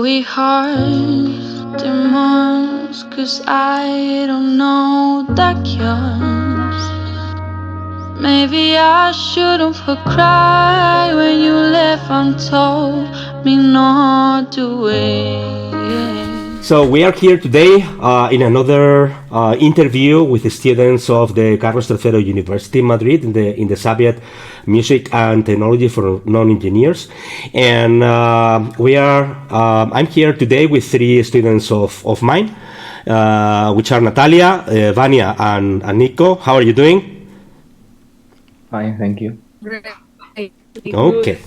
we hard demons, 'cause I don't know the cures. Maybe I shouldn't have cried when you left and told me not to wait. So we are here today in another interview with the students of the Carlos III University in Madrid in the subject Music and Technology for Non-Engineers, and I'm here today with three students of mine, which are Natalia, Vania, and Nico. How are you doing? Fine, thank you. Great. Okay.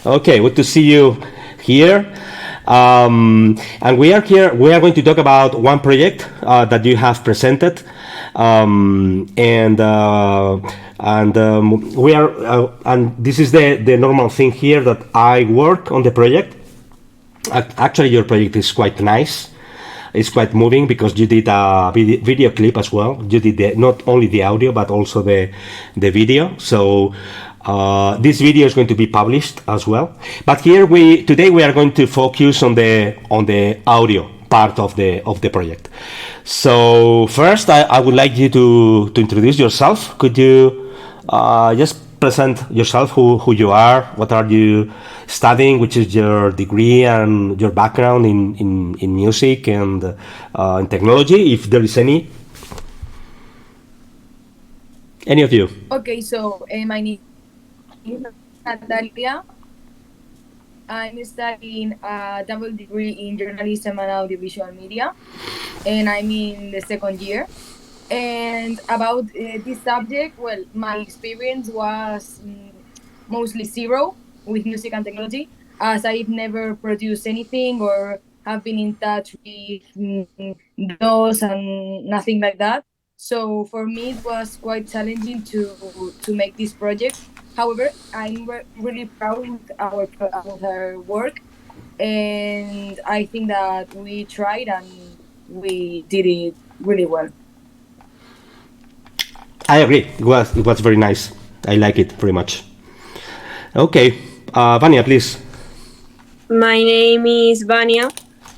Okay, good to see you here. And we are here. We are going to talk about one project that you have presented, and this is the normal thing here that I work on the project. Actually, your project is quite nice. It's quite moving because you did a video clip as well. You did not only the audio but also the video. So this video is going to be published as well. But here today we are going to focus on the audio part of the project. So first, I would like you to introduce yourself. Could you just present yourself, who you are, what are you studying, which is your degree and your background in music and in technology, if there is any of you? Okay, so my name is Natalia. I'm studying a double degree in journalism and audiovisual media, and I'm in the second year. And about this subject, well, my experience was mostly zero with music and technology, as I've never produced anything or have been in touch with those and nothing like that. So for me, it was quite challenging to make this project. However, I'm really proud with our work, and I think that we tried and we did it really well. I agree. It was very nice. I like it very much. Okay, Vania, please. My name is Vania.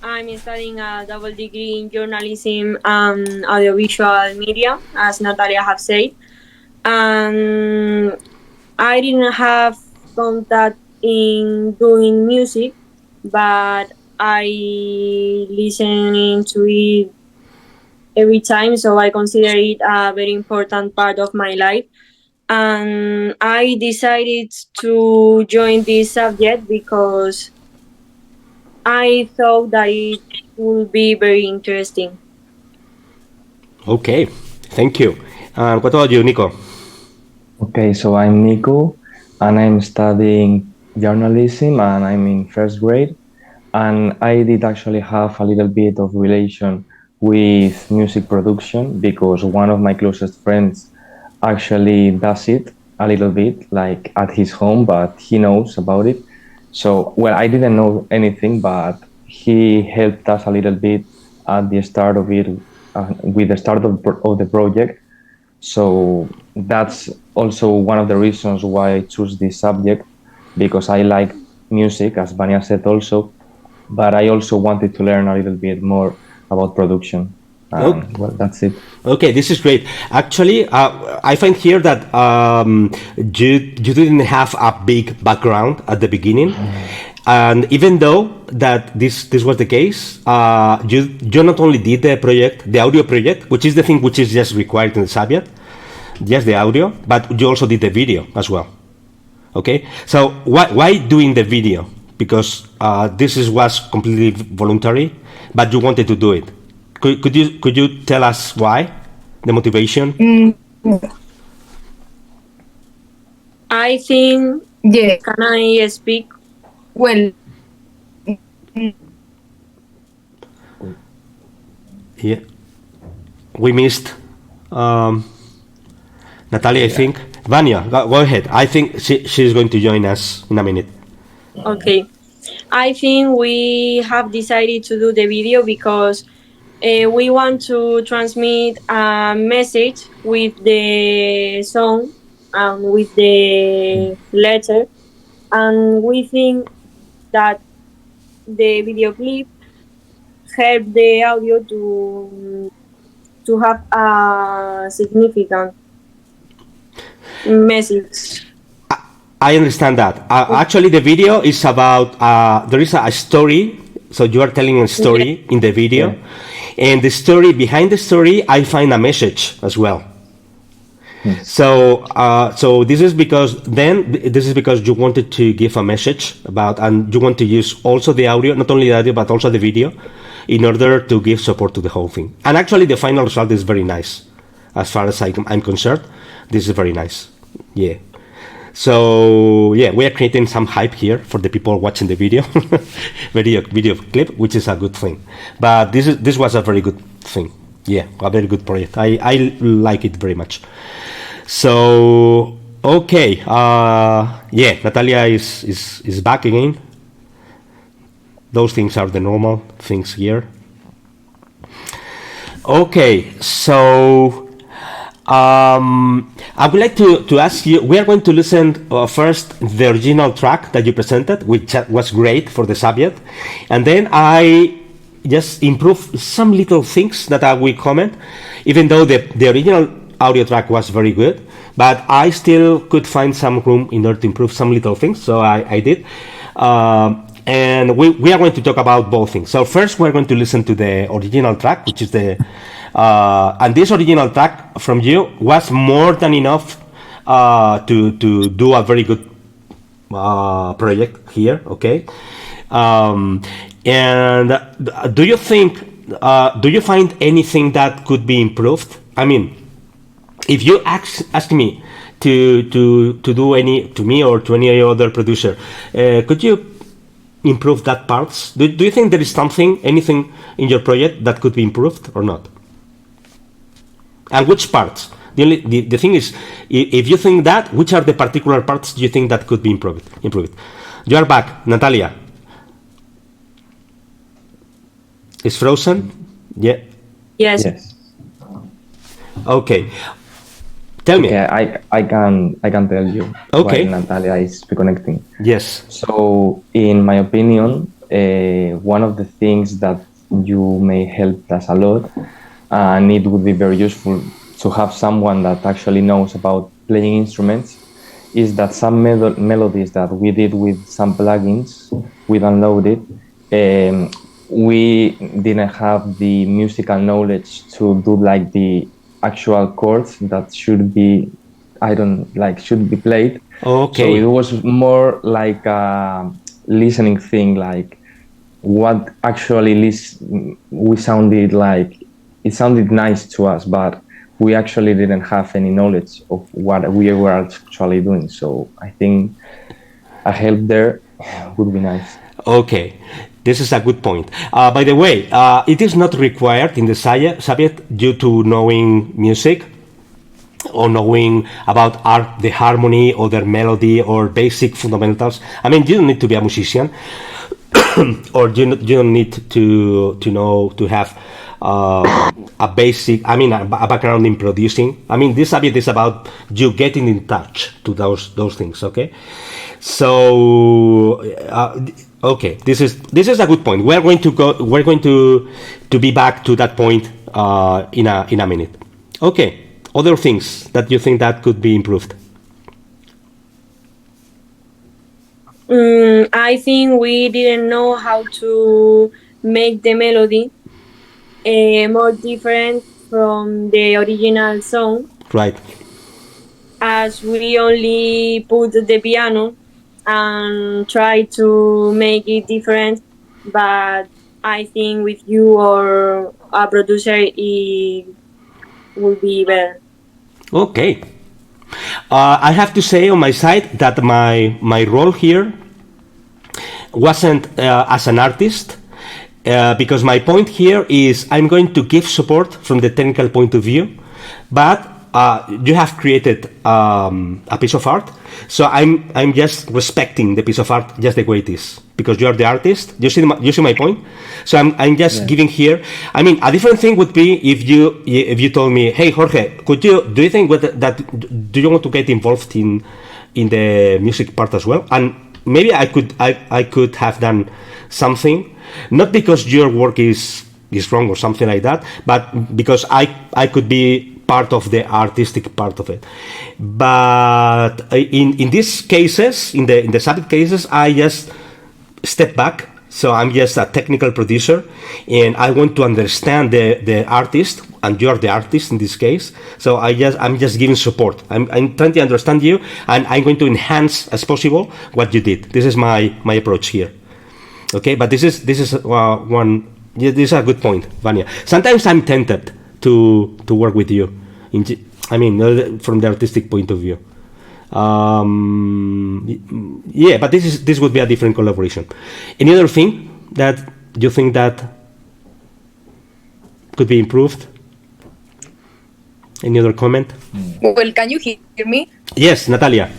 I'm studying a double degree in journalism and audiovisual media, as Natalia have said. And I didn't have contact in doing music, but I listen to it every time, so I consider it a very important part of my life. And I decided to join this subject because I thought that it would be very interesting. Okay, thank you. And what about you, Nico? Okay, so I'm Nico, and I'm studying journalism, and I'm in first grade. And I did actually have a little bit of relation with music production because one of my closest friends actually does it a little bit, like at his home, but he knows about it. So, well, I didn't know anything, but he helped us a little bit at the start of it, with the start of the project. So that's also one of the reasons why I choose this subject, because I like music, as Vania said also, but I also wanted to learn a little bit more about production. Well, that's it. Okay, this is great. Actually, I find here that you didn't have a big background at the beginning, and even though that this was the case, you not only did the audio project, which is the thing which is just required in the subject, just the audio, but you also did the video as well. Okay, so why doing the video? Because this was completely voluntary, but you wanted to do it. Could you tell us why? The motivation? I think. Yeah. Can I speak? Well. Yeah. We missed Natalia, I think. Vania, go ahead. I think she's going to join us in a minute. Okay. I think we have decided to do the video because we want to transmit a message with the song and with the letter, and we think that the video clip help the audio to have a significant message. I understand that. Actually, the video is about there is a story. So you are telling a story in the video, and the story behind the story, I find a message as well. So, so this is because you wanted to give a message about, and you want to use also the audio, not only the audio but also the video, in order to give support to the whole thing. And actually, the final result is very nice, as far as I'm concerned. This is very nice. Yeah. So yeah, we are creating some hype here for the people watching the video, video clip, which is a good thing. But this was a very good thing. Yeah, a very good project. I like it very much. So okay, yeah, Natalia is back again. Those things are the normal things here. Okay, so I would like to ask you, we are going to listen first the original track that you presented, which was great for the subject, and then I just improve some little things that I will comment, even though the original audio track was very good, but I still could find some room in order to improve some little things, so I did. And we are going to talk about both things. So first we're going to listen to the original track, which is the and this original track from you was more than enough to do a very good project here, okay? And do you find anything that could be improved? I mean, if you ask me to do to me or to any other producer, could you improve that parts? Do you think there is anything in your project that could be improved or not? And which parts? The thing is, if you think that, which are the particular parts do you think that could be improved? You are back, Natalia. Is frozen? Yeah. Yes. Okay. Tell me. Okay, I can tell you. Okay. While Natalia is reconnecting. Yes. So, in my opinion, one of the things that you may help us a lot, and it would be very useful to have someone that actually knows about playing instruments, is that some melodies that we did with some plugins we downloaded, we didn't have the musical knowledge to do like the actual chords that should be played. Okay. So it was more like a listening thing, like what actually we sounded like. It sounded nice to us, but we actually didn't have any knowledge of what we were actually doing. So I think a help there would be nice. Okay, this is a good point. By the way, it is not required in the subject due to knowing music or knowing about art, the harmony or the melody or basic fundamentals. I mean, you don't need to be a musician or you don't need to know to have a basic, I mean, a background in producing. I mean, this subject is about you getting in touch to those things. Okay, so okay, this is a good point. We're going to be back to that point in a minute. Okay, other things that you think that could be improved? I think we didn't know how to make the melody more different from the original song. Right. As we only put the piano and try to make it different, but I think with you or a producer it will be better. Okay. I have to say on my side that my role here wasn't as an artist, because my point here is I'm going to give support from the technical point of view, but you have created a piece of art, so I'm just respecting the piece of art just the way it is, because you are the artist. You see my point? So I'm just giving here. I mean, a different thing would be if you told me, hey Jorge, do you think do you want to get involved in the music part as well? And maybe I could have done something, not because your work is wrong or something like that, but because I could be part of the artistic part of it. But in these cases, in the subject cases, I just step back. So I'm just a technical producer, and I want to understand the artist, and you're the artist in this case. So I'm just giving support. I'm trying to understand you, and I'm going to enhance as possible what you did. This is my approach here. Okay, but this is one. Yeah, this is a good point, Vania. Sometimes I'm tempted to work with you. From the artistic point of view. Yeah, but this would be a different collaboration. Any other thing that you think that could be improved? Any other comment? Well, can you hear me? Yes, Natalia.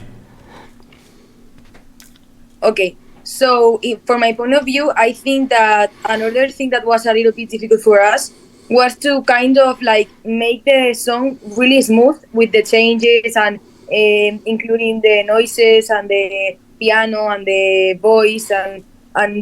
Okay, so from my point of view, I think that another thing that was a little bit difficult for us was to kind of like make the song really smooth with the changes and including the noises and the piano and the voice and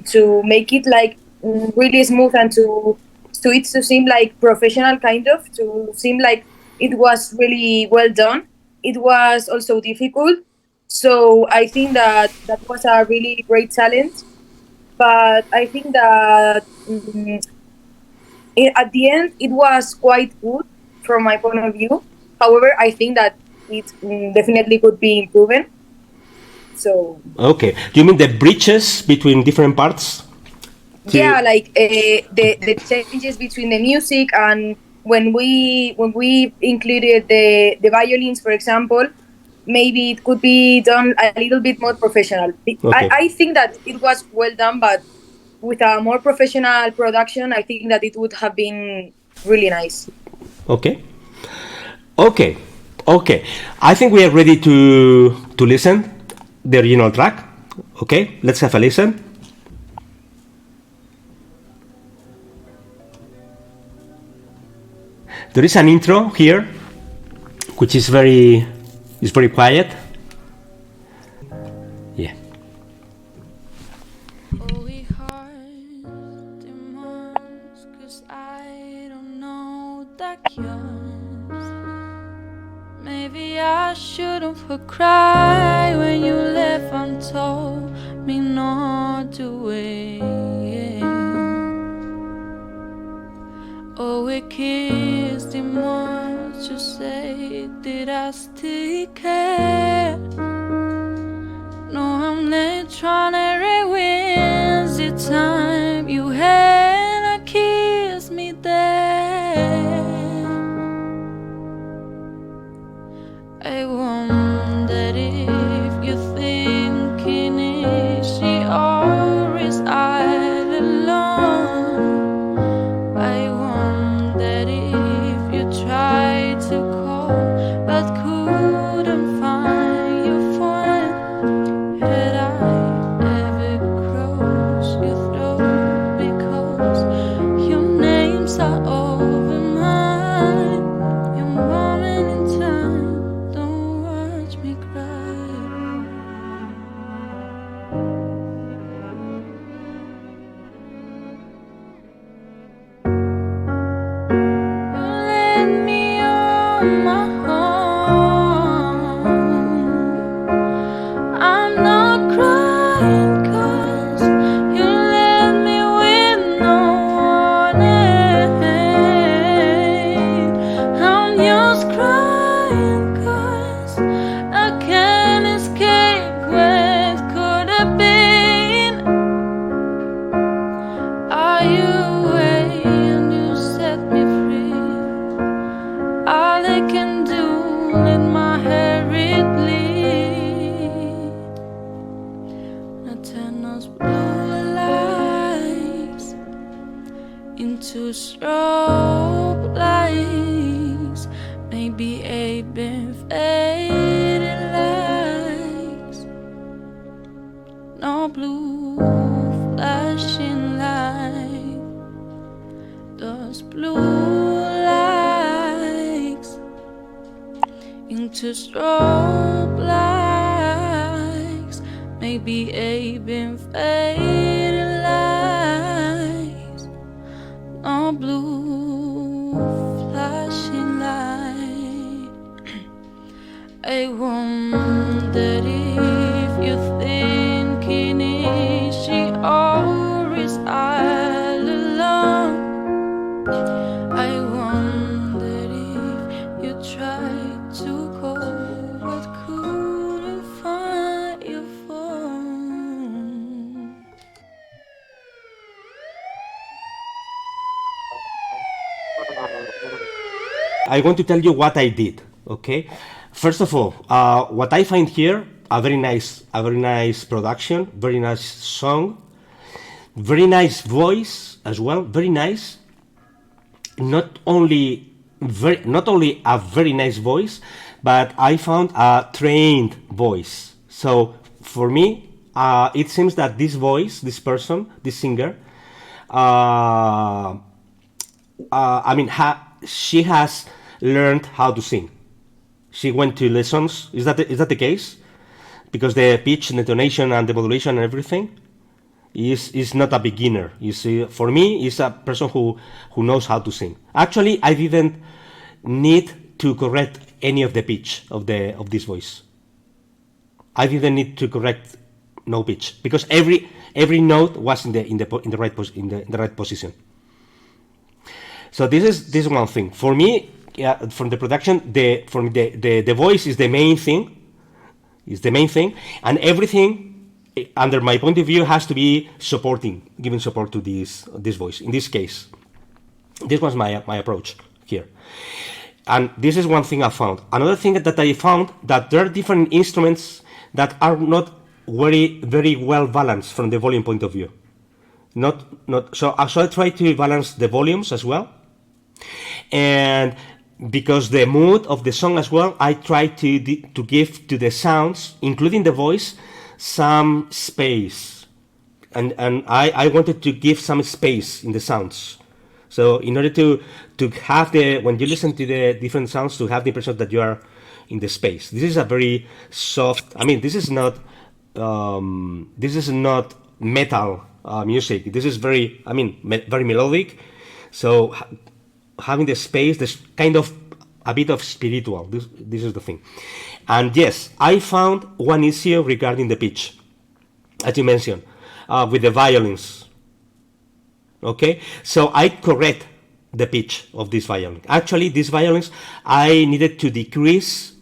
to make it like really smooth and to it to seem like professional, kind of to seem like it was really well done. It was also difficult, so I think that was a really great challenge. But I think that at the end, it was quite good from my point of view. However, I think that it definitely could be improved. So. Okay, you mean the bridges between different parts? Yeah, like the changes between the music and when we included the violins, for example, maybe it could be done a little bit more professional. Okay. I think that it was well done, but with a more professional production, I think that it would have been really nice. Okay. I think we are ready to listen the original track. Okay, let's have a listen. There is an intro here, which is very quiet. Yeah. Maybe I shouldn't have cried when you left and told me not to wait. Oh, we kissed in March to say, did I still care? No, I'm not trying to rewind the time you had a kiss me there. I wonder if you're thinking, is she always all alone? I wonder if you tried to call but couldn't find your phone. Had I ever crossed your throat because your names are over mine? Your moment in time, don't watch me cry. You led me on my own. I'm not crying 'cause you left me with no warning. I'm just crying 'cause I can't escape what could have been. Are you away and you set me free? All I can do, let my hair bleed. Now turn those blue lights into strobe lights. Maybe a been faded lights. No blue flashing light. Those blue lights into strobe lights. maybe a been faded lights, no blue flashing light. I wondered if you're thinking, is she always all alone? I wondered if you tried to call but couldn't find your phone. I want to tell you what I did. Okay, first of all, what I find here, a very nice production, very nice song, very nice voice as well, very nice. Not only a very nice voice, but I found a trained voice. So for me, it seems that this voice, this person, this singer, she has learned how to sing. She went to lessons. Is that the case? Because the pitch, the intonation, and the modulation and everything is not a beginner. You see, for me, is a person who knows how to sing. Actually, I didn't need to correct any of the pitch of this voice. I didn't need to correct no pitch because every note was in the right position. So this is one thing for me. From the production, the voice is the main thing. And everything under my point of view has to be giving support to this voice. In this case, this was my approach here. And this is one thing I found. Another thing that I found, that there are different instruments that are not very well balanced from the volume point of view. So I try to balance the volumes as well. And because the mood of the song as well, I try to give to the sounds, including the voice, some space. And I wanted to give some space in the sounds. So in order to have when you listen to the different sounds, to have the impression that you are in the space. This is a very soft, this is not metal music. This is very melodic. So having the space, there's kind of a bit of spiritual. This is the thing. And yes, I found one issue regarding the pitch, as you mentioned, with the violins. Okay, so I correct the pitch of this violin. Actually, these violins, I needed to decrease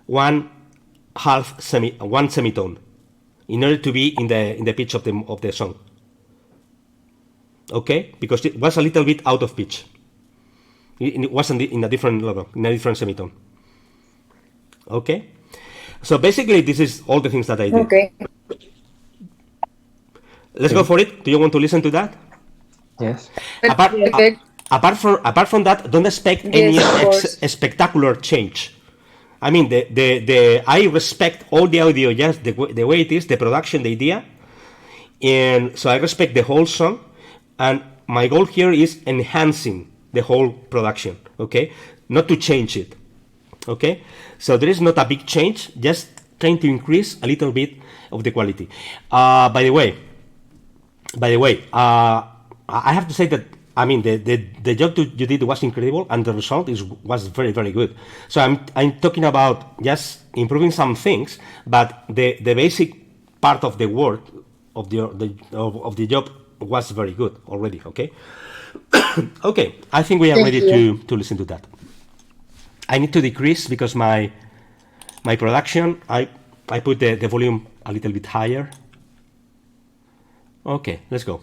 one semitone in order to be in the pitch of the song. Okay, because it was a little bit out of pitch. It wasn't in a different level, in a different semitone. Okay, so basically this is all the things that I did. Okay. Let's go for it. Do you want to listen to that? Yes. Apart from that, don't expect any spectacular change. I respect all the audio, just the way it is, the production, the idea, and so I respect the whole song. And my goal here is enhancing the whole production. Okay, not to change it. Okay, so there is not a big change, just trying to increase a little bit of the quality. By the way, I have to say that the job you did was incredible, and the result was very, very good. So I'm talking about just improving some things, but the basic part of the work of the job was very good already. Okay. Okay, I think we are ready to listen to that. I need to decrease because my production, I put the volume a little bit higher. Okay, let's go.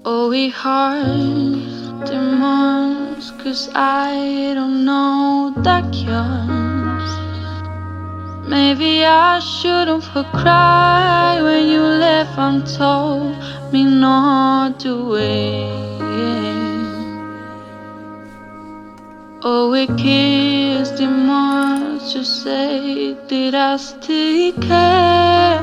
Oh, we heart demons, 'cause I don't know the cures. Maybe I shouldn't have cried when you left and told me not to wait. Oh, we kissed demons to say that I still care.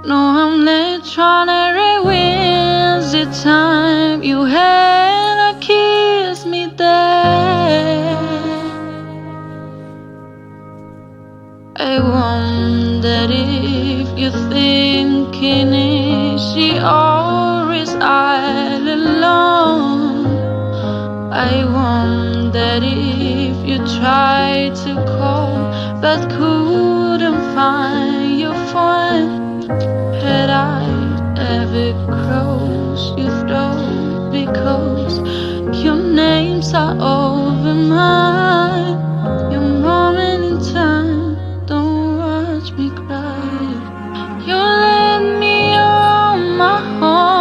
No, I'm not trying to rewind the time you had to kiss me there. I wonder if you're thinking, is she always all alone? I wonder if you tried to call but couldn't find your phone. Had I ever crossed your throat because your names are over mine? Your moment in time, don't watch me cry. You let me on my own.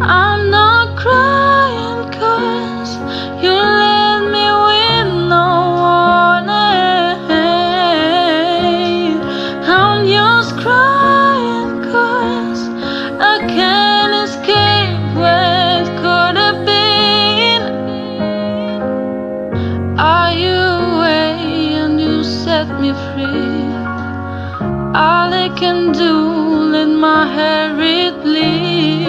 I'm not crying 'cause you let me with no warning. I'm just crying 'cause I can't escape what could have been. Are you away and you set me free? All I can do, let my hair bleed.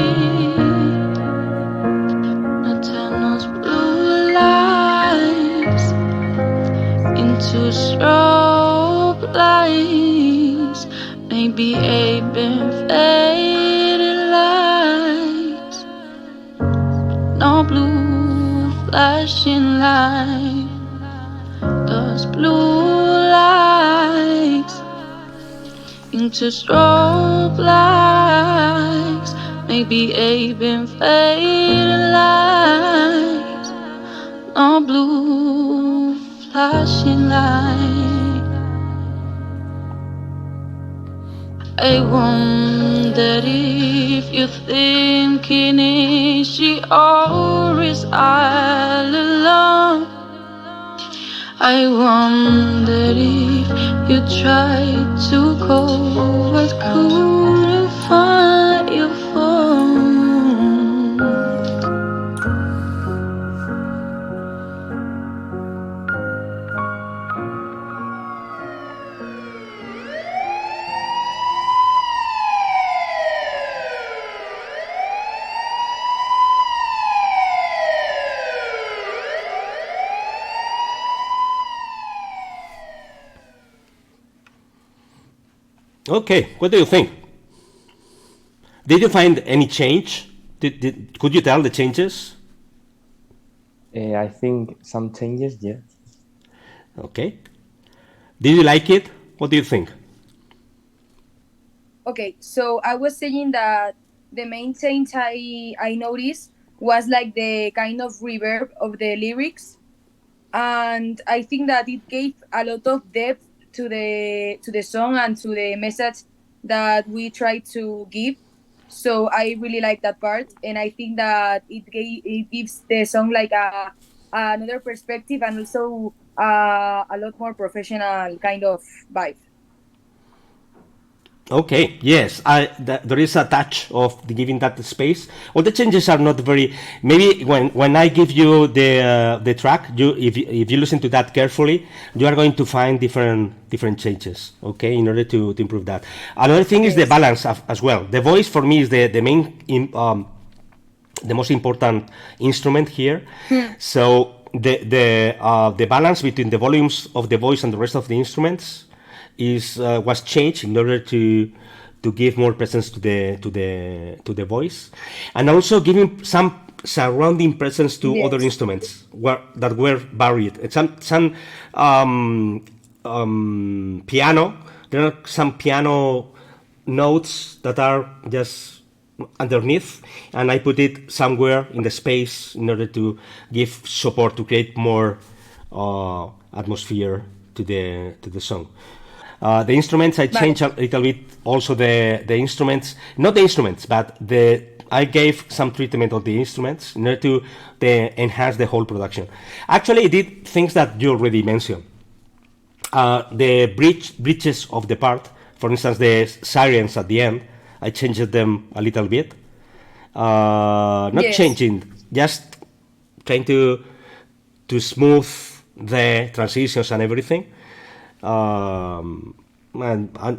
Eternal's blue lights into strobe lights, maybe even faded lights. No blue flashing light, those blue lights into strobe lights, maybe even faded lights. No blue flashing light. I wonder if you're thinking, is she always all alone? I wonder if you tried to call but couldn't find your phone. Okay, what do you think? Did you find any change? Could you tell the changes? I think some changes, yeah. Okay. Did you like it? What do you think? Okay, so I was saying that the main change I noticed was like the kind of reverb of the lyrics, and I think that it gave a lot of depth to the song and to the message that we try to give. So I really like that part, and I think that it gives the song like a another perspective, and also a lot more professional kind of vibe. Okay, yes, there is a touch of giving that space. All the changes are not very. Maybe when I give you the track, if you listen to that carefully, you are going to find different changes. Okay, in order to improve that. Another thing is the Yes. balance as well. The voice for me is the main the most important instrument here. So the balance between the volumes of the voice and the rest of the instruments was changed in order to give more presence to the voice, and also giving some surrounding presence to Yes. other instruments that were buried. And some piano. There are some piano notes that are just underneath, and I put it somewhere in the space in order to give support to create more atmosphere to the song. The instruments I changed a little bit. Also the instruments, not the instruments, but I gave some treatment of the instruments in order to enhance the whole production. Actually, it did things that you already mentioned. The bridges of the part, for instance, the sirens at the end, I changed them a little bit. Not changing, just trying to smooth the transitions and everything. And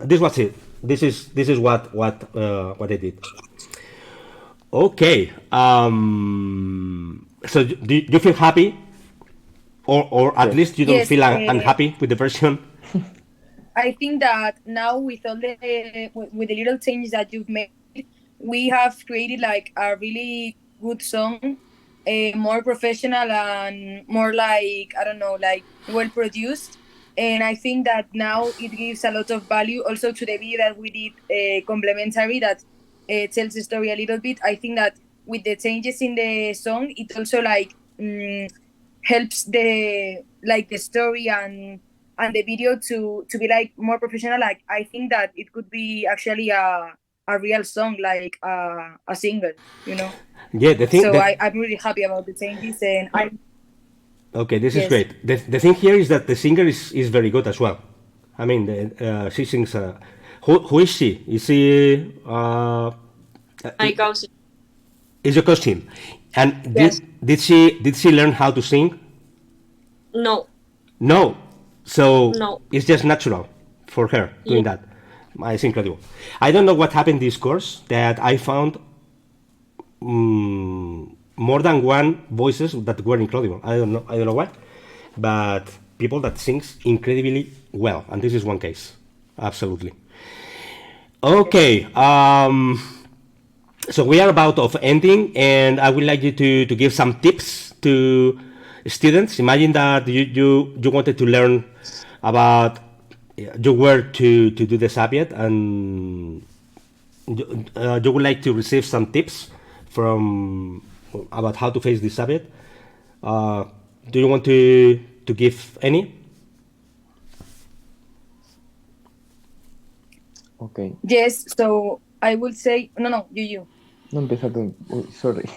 this was it. This is what I did. Okay. So do you feel happy, or at least you don't feel unhappy with the version? I think that now with all with the little changes that you've made, we have created like a really good song, more professional and more like, I don't know, like well produced. And I think that now it gives a lot of value also to the video that we did, complementary, that tells the story a little bit. I think that with the changes in the song, it also like helps the story and the video to be like more professional. Like I think that it could be actually a real song, like a single, you know. Yeah, the thing. So I'm really happy about the changes, and I. Okay, this is great. The thing here is that the singer is very good as well. I mean, she sings. Who is she? Is she? My cousin. Is your cousin? And did she learn how to sing? No. No. So no. It's just natural for her doing that. It's incredible. I don't know what happened this course that I found more than one voices that were incredible. I don't know why, but people that sings incredibly well, and this is one case. Absolutely. Okay. So we are about of ending, and I would like you to give some tips to students. Imagine that you wanted to learn about, you were to do the subject, and you would like to receive some tips from about how to face this subject. Do you want to give any? Okay. Yes. So I would say no. You. No, empieza tú. Sorry.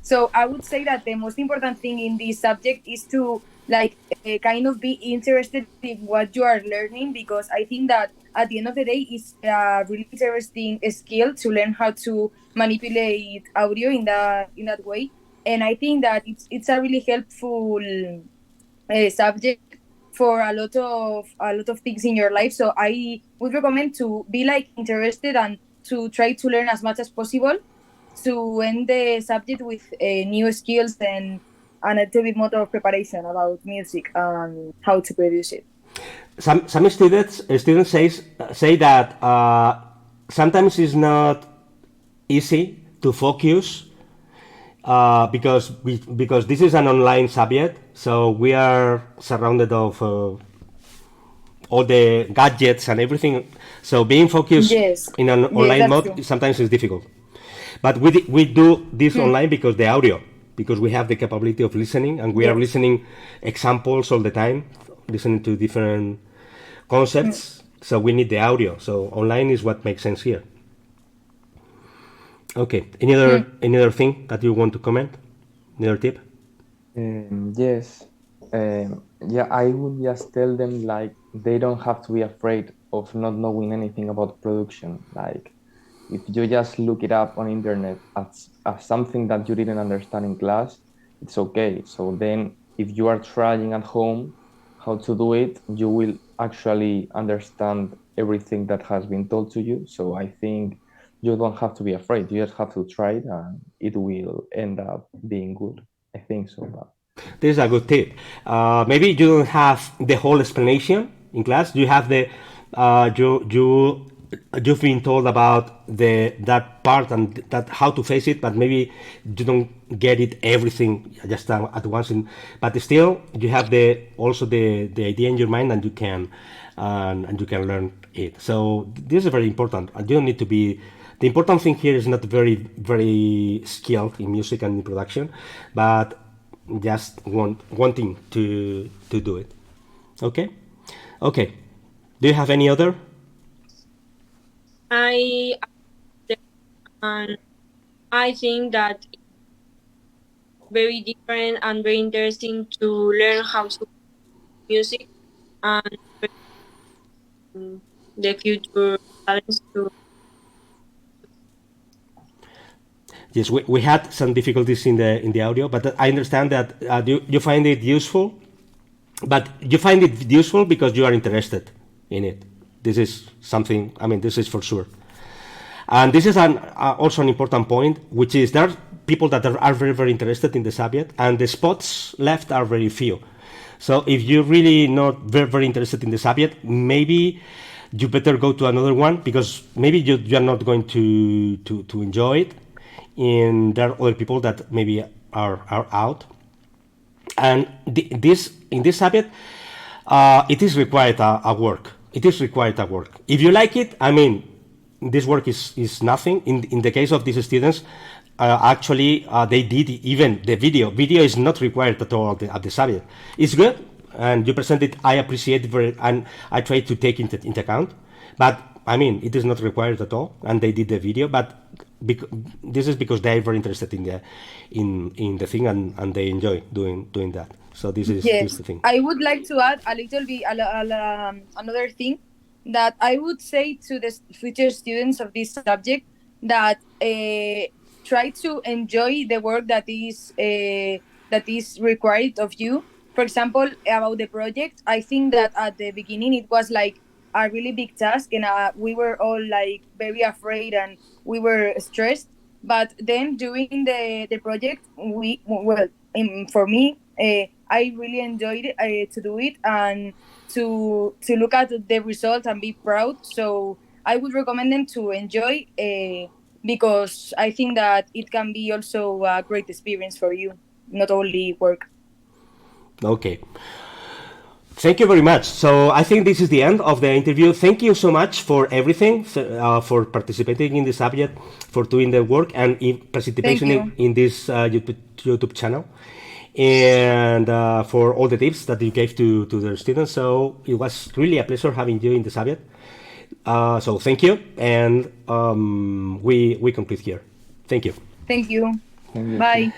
So I would say that the most important thing in this subject is to like kind of be interested in what you are learning, because I think that at the end of the day it's a really interesting skill to learn how to manipulate audio in that way. And I think that it's a really helpful subject for a lot of things in your life. So I would recommend to be like interested and to try to learn as much as possible to end the subject with new skills and a little bit more of preparation about music and how to produce it. Some students say that sometimes it's not easy to focus because this is an online subject, so we are surrounded of all the gadgets and everything. So being focused in an online mode sometimes is difficult. But we do this online because the audio, because we have the capability of listening, and we are listening examples all the time, listening to different concepts. So we need the audio. So online is what makes sense here. Okay. Any other thing that you want to comment? Any other tip? Yes. Yeah, I would just tell them like they don't have to be afraid of not knowing anything about production. Like if you just look it up on internet as something that you didn't understand in class, it's okay. So then if you are trying at home how to do it, you will actually understand everything that has been told to you. So I think you don't have to be afraid. You just have to try it, and it will end up being good. I think so. But this is a good tip. Maybe you don't have the whole explanation in class. You have the you've been told about that part and that how to face it, but maybe you don't get it everything just at once. But still, you have also the idea in your mind, and you can learn it. So this is very important. You don't need to be. The important thing here is not very skilled in music and in production, but just wanting to do it. Okay. Okay. Do you have any other? I and I think that it's very different and very interesting to learn how to music and the future talents to. Yes, we had some difficulties in the audio, but I understand that you find it useful, but you find it useful because you are interested in it. This is something. I mean, this is for sure. And this is also an important point, which is there are people that are very, very interested in the subject, and the spots left are very few. So if you're really not very, very interested in the subject, maybe you better go to another one, because maybe you're not going to enjoy it, and there are other people that maybe are out. And in this subject, it is required a work. It is required a work. If you like it, I mean, this work is nothing. In the case of these students, actually, they did even the video. Video is not required at all at the subject. It's good, and you present it. I appreciate it very, and I try to take it into account. But I mean, it is not required at all, and they did the video. But this is because they are very interested in the thing, and they enjoy doing that. So this is Yes, the thing. I would like to add a little bit another thing that I would say to the future students of this subject, that try to enjoy the work that is required of you. For example, about the project, I think that at the beginning it was like a really big task, and we were all like very afraid and we were stressed. But then during the project, for me, I really enjoyed it, to do it, and to look at the results and be proud. So I would recommend them to enjoy, because I think that it can be also a great experience for you, not only work. Okay. Thank you very much. So I think this is the end of the interview. Thank you so much for everything, for participating in the subject, for doing the work, and participation Thank you. in this YouTube channel, and for all the tips that you gave to the students. So it was really a pleasure having you in the subject. So thank you, and we complete here. Thank you. Thank you. Thank you. Bye.